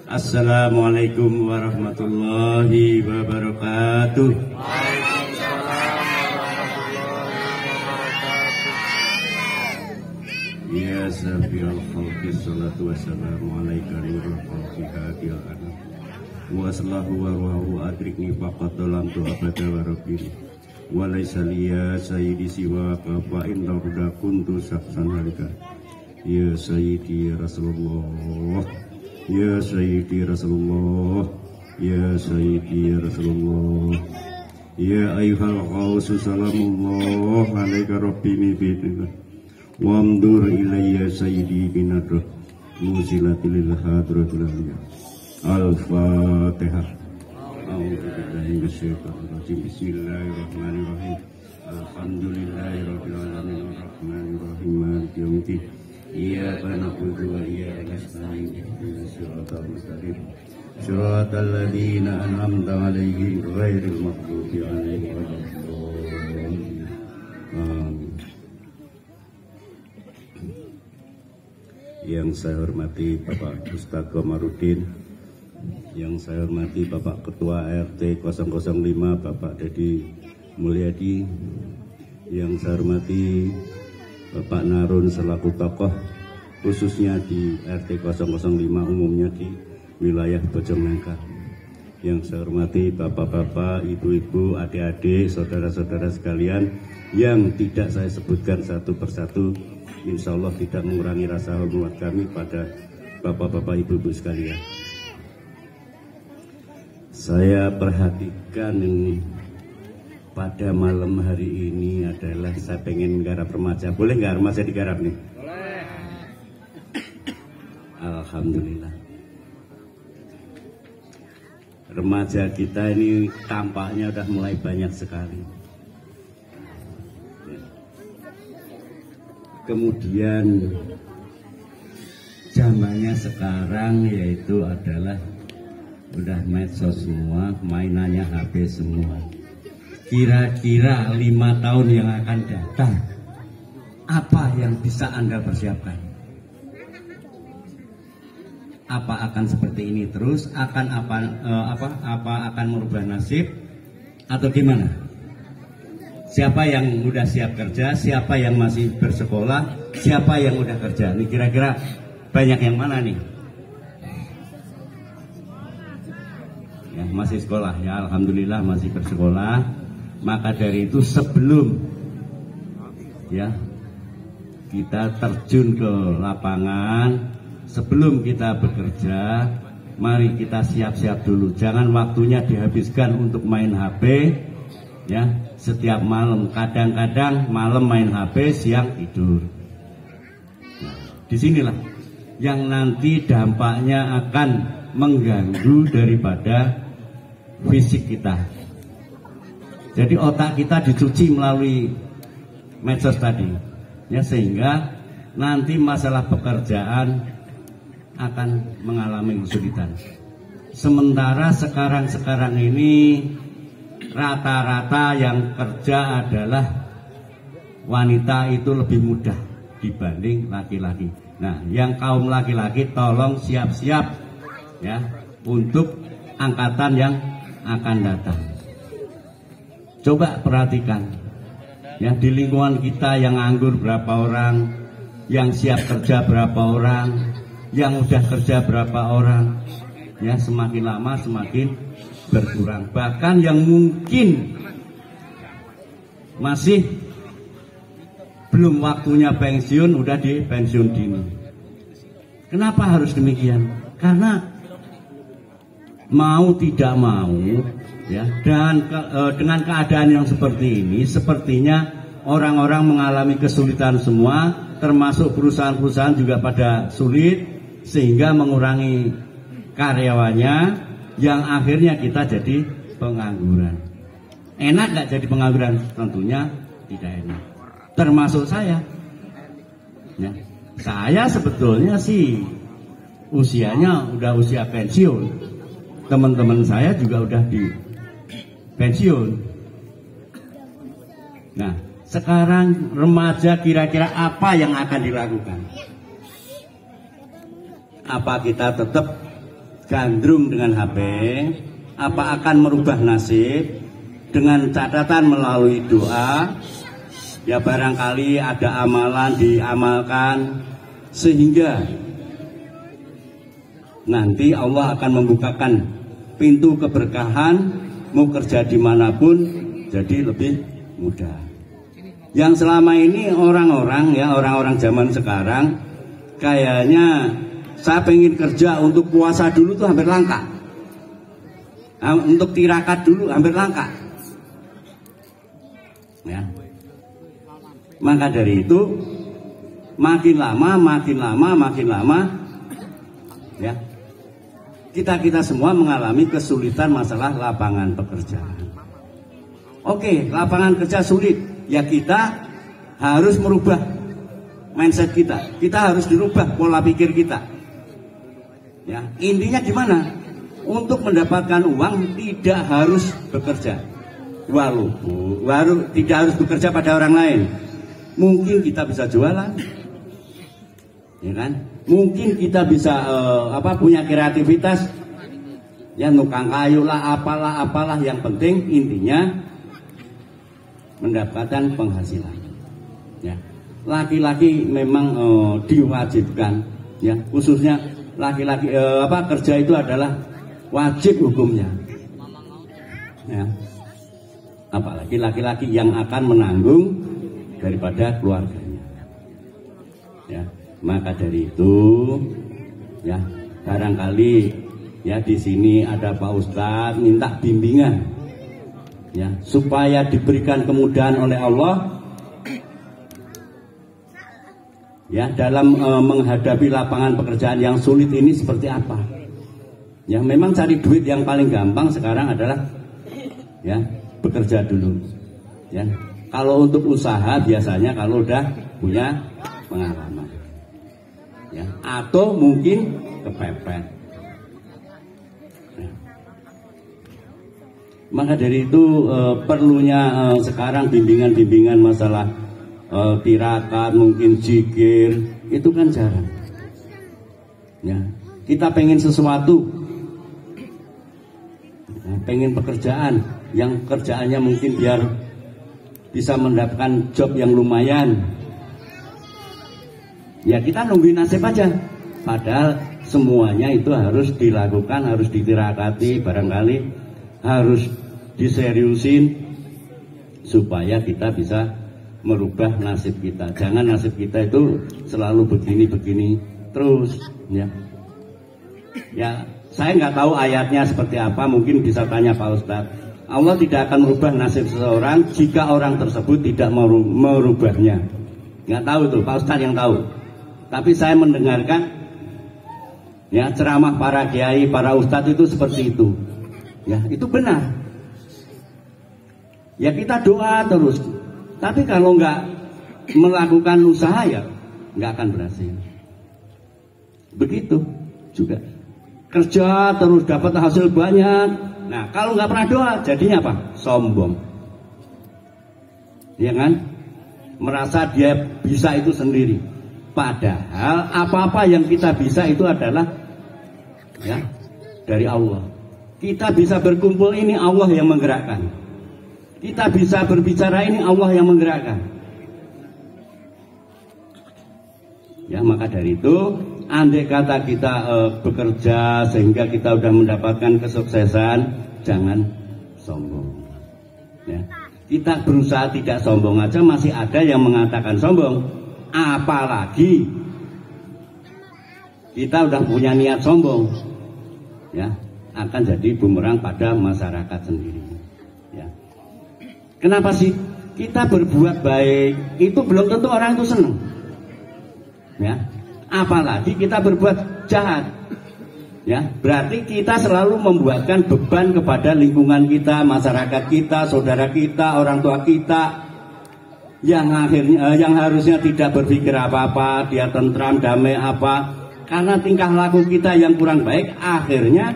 Assalamualaikum warahmatullahi wabarakatuh. Ya Syafi'al khalqi salatu wassalamu alaika nurul khalqi hadil anam wa sallahu wa ruhu adrikni faqat dalam tu abada wa rabbini wa laysa liya sayyidi siwa fa inna huda kuntu syaksan halika. Ya Sayyidi Rasulullah, Ya Sayyidi Rasulullah, Ya Sayyidi Rasulullah, Ya ayyuhal qawsu salamullah alaika rabbini bidika wa amdur ilayya sayyidi binadrah muzilatil hadratul aliyah. Al-Fatihah. A'udzubillahi minasyaitonir rajim. Bismillahirrahmanirrahim. Alhamdulillahirabbil alamin arrahmanir rahim maliki yaumiddin. Iyyaka na'budu wa iyyaka nasta'in. Ihdinas siratal mustaqim. Siratal ladzina an'amta 'alaihim ghairil maghdubi 'alaihim waladdallin. Amin. Yang saya hormati Bapak Ustaz Komarudin, yang saya hormati Bapak Ketua RT 005 Bapak Dedi Mulyadi, yang saya hormati Bapak Narun selaku tokoh khususnya di RT 005 umumnya di wilayah Bojongnangka, yang saya hormati bapak-bapak, ibu-ibu, adik-adik, saudara-saudara sekalian yang tidak saya sebutkan satu persatu, insya Allah tidak mengurangi rasa hormat kami pada bapak-bapak, ibu-ibu sekalian. Saya perhatikan ini pada malam hari ini adalah saya pengen garap remaja. Boleh nggak remaja digarap nih? Boleh. Alhamdulillah. Remaja kita ini tampaknya udah mulai banyak sekali. Kemudian zamannya sekarang yaitu adalah udah medsos semua, mainannya HP semua. Kira-kira 5 tahun yang akan datang, apa yang bisa Anda persiapkan? Apa akan seperti ini terus? Akan apa akan merubah nasib atau gimana? Siapa yang udah siap kerja? Siapa yang masih bersekolah? Siapa yang udah kerja? Nih kira-kira banyak yang mana nih? Ya, masih sekolah ya, alhamdulillah masih bersekolah. Maka dari itu sebelum ya kita terjun ke lapangan, sebelum kita bekerja, mari kita siap-siap dulu. Jangan waktunya dihabiskan untuk main HP ya setiap malam. Kadang-kadang malam main HP, siang tidur. Nah, disinilah yang nanti dampaknya akan mengganggu daripada fisik kita. Jadi otak kita dicuci melalui medsos tadi, ya, sehingga nanti masalah pekerjaan akan mengalami kesulitan. Sementara sekarang ini rata-rata yang kerja adalah wanita itu lebih mudah dibanding laki-laki. Nah, yang kaum laki-laki tolong siap-siap ya untuk angkatan yang akan datang. Coba perhatikan ya, di lingkungan kita yang nganggur berapa orang, yang siap kerja berapa orang, yang udah kerja berapa orang. Ya, semakin lama semakin berkurang. Bahkan yang mungkin masih belum waktunya pensiun udah di pensiun dini. Kenapa harus demikian? Karena mau tidak mau ya, dan dengan keadaan yang seperti ini, sepertinya orang-orang mengalami kesulitan semua, termasuk perusahaan-perusahaan juga pada sulit, sehingga mengurangi karyawannya, yang akhirnya kita jadi pengangguran. Enak nggak jadi pengangguran? Tentunya tidak enak. Termasuk saya. Ya, saya sebetulnya sih usianya udah usia pensiun. Teman-teman saya juga udah di pensiun. Nah, sekarang remaja kira-kira apa yang akan dilakukan? Apa kita tetap gandrung dengan HP? Apa akan merubah nasib? Dengan catatan melalui doa, ya barangkali ada amalan diamalkan sehingga nanti Allah akan membukakan pintu keberkahan, mau kerja dimanapun jadi lebih mudah. Yang selama ini orang-orang zaman sekarang kayaknya saya pengen kerja untuk puasa dulu tuh hampir langka, untuk tirakat dulu hampir langka. Ya. Maka dari itu makin lama ya kita semua mengalami kesulitan masalah lapangan pekerjaan. Oke, lapangan kerja sulit, ya kita harus merubah mindset kita harus dirubah pola pikir kita. Ya, intinya gimana? Untuk mendapatkan uang tidak harus bekerja. Walaupun tidak harus bekerja pada orang lain. Mungkin kita bisa jualan, ya kan? Mungkin kita bisa punya kreativitas, ya nukang kayu lah, apalah. Yang penting intinya mendapatkan penghasilan. Ya, laki-laki memang diwajibkan, ya khususnya laki-laki kerja itu adalah wajib hukumnya. Ya. Apalagi laki-laki yang akan menanggung daripada keluarganya. Ya, maka dari itu, ya barangkali ya di sini ada Pak Ustadz minta bimbingan, ya supaya diberikan kemudahan oleh Allah, ya dalam menghadapi lapangan pekerjaan yang sulit ini seperti apa. Ya memang cari duit yang paling gampang sekarang adalah ya bekerja dulu, ya. Kalau untuk usaha biasanya kalau udah punya pengalaman, ya, atau mungkin kepepet. Ya. Maka dari itu perlunya sekarang bimbingan masalah tirakat, mungkin zikir, itu kan jarang. Ya, kita pengen sesuatu, ya, pengen pekerjaan yang kerjaannya mungkin biar bisa mendapatkan job yang lumayan, ya kita nungguin nasib aja. Padahal semuanya itu harus dilakukan, harus ditirakati, barangkali harus diseriusin supaya kita bisa merubah nasib kita. Jangan nasib kita itu selalu begini terus, ya. Ya saya nggak tahu ayatnya seperti apa, mungkin bisa tanya Pak Ustadz. Allah tidak akan merubah nasib seseorang jika orang tersebut tidak merubahnya. Nggak tahu tuh, Pak Ustadz yang tahu. Tapi saya mendengarkan ya ceramah para kiai, para ustadz itu seperti itu. Ya, itu benar. Ya kita doa terus. Tapi kalau nggak melakukan usaha ya nggak akan berhasil. Begitu juga. Kerja terus dapat hasil banyak. Nah, kalau nggak pernah doa, jadinya apa? Sombong. Ya kan? Merasa dia bisa itu sendiri. Padahal apa-apa yang kita bisa itu adalah ya dari Allah. Kita bisa berkumpul ini Allah yang menggerakkan. Kita bisa berbicara ini Allah yang menggerakkan. Ya, maka dari itu andai kata kita bekerja sehingga kita sudah mendapatkan kesuksesan, jangan sombong. Ya. Kita berusaha tidak sombong aja masih ada yang mengatakan sombong. Apalagi kita udah punya niat sombong, ya akan jadi bumerang pada masyarakat sendiri. Ya. Kenapa sih kita berbuat baik itu belum tentu orang itu senang? Ya, apalagi kita berbuat jahat, ya berarti kita selalu membuatkan beban kepada lingkungan kita, masyarakat kita, saudara kita, orang tua kita, yang harusnya tidak berpikir apa-apa, dia tentram, damai apa, karena tingkah laku kita yang kurang baik, akhirnya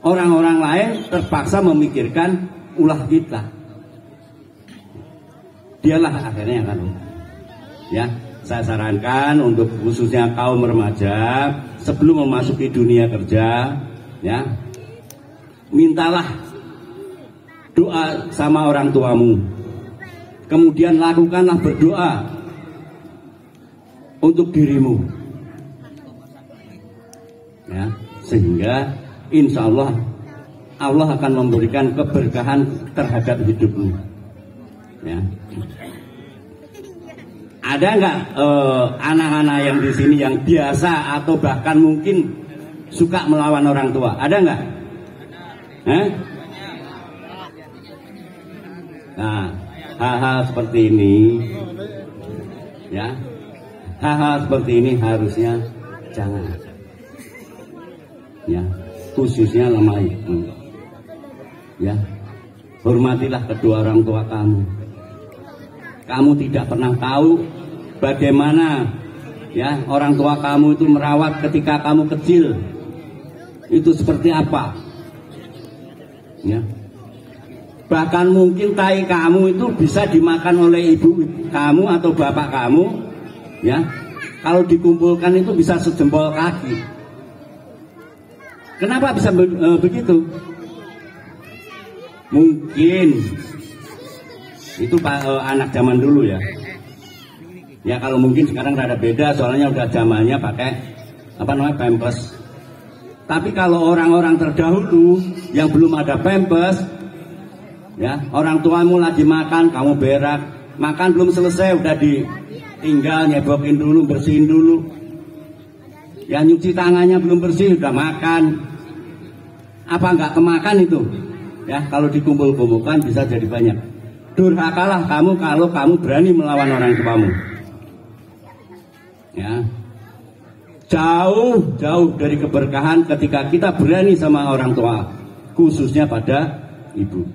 orang-orang lain terpaksa memikirkan ulah kita. Dialah akhirnya yang akan. Ya, saya sarankan untuk khususnya kaum remaja sebelum memasuki dunia kerja, ya, mintalah doa sama orang tuamu. Kemudian lakukanlah berdoa untuk dirimu, ya, sehingga insya Allah Allah akan memberikan keberkahan terhadap hidupmu, ya. Ada nggak anak-anak yang di sini yang biasa atau bahkan mungkin suka melawan orang tua? Ada nggak? Nah, hal-hal seperti ini, ya, hal-hal seperti ini harusnya jangan, ya, khususnya sama ibu, ya, hormatilah kedua orang tua kamu. Kamu tidak pernah tahu bagaimana, ya, orang tua kamu itu merawat ketika kamu kecil, itu seperti apa, ya. Bahkan mungkin tai kamu itu bisa dimakan oleh ibu kamu atau bapak kamu, ya. Kalau dikumpulkan itu bisa sejempol kaki. Kenapa bisa begitu? Mungkin itu anak zaman dulu, ya. Ya kalau mungkin sekarang rada beda, soalnya udah zamannya pakai pampers. Tapi kalau orang-orang terdahulu yang belum ada pampers, ya, orang tuamu lagi makan, kamu berak, makan belum selesai udah ditinggal, nyebokin dulu, bersihin dulu. Ya, nyuci tangannya belum bersih udah makan. Apa nggak kemakan itu? Ya, kalau dikumpul-kumpulkan bisa jadi banyak. Durhakalah kamu kalau kamu berani melawan orang tuamu, ya. Jauh dari keberkahan ketika kita berani sama orang tua, khususnya pada ibu.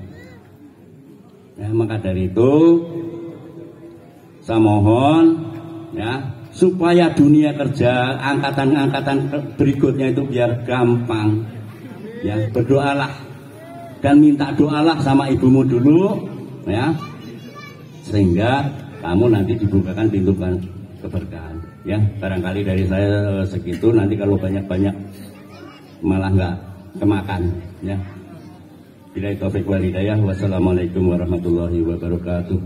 Ya, maka dari itu saya mohon, ya, supaya dunia kerja angkatan-angkatan berikutnya itu biar gampang, ya, berdoalah dan minta doalah sama ibumu dulu, ya, sehingga kamu nanti dibukakan pintu keberkahan, ya. Barangkali dari saya segitu, nanti kalau banyak-banyak malah nggak kemakan, ya. Billahi taufiq wal hidayah. Wassalamualaikum warahmatullahi wabarakatuh.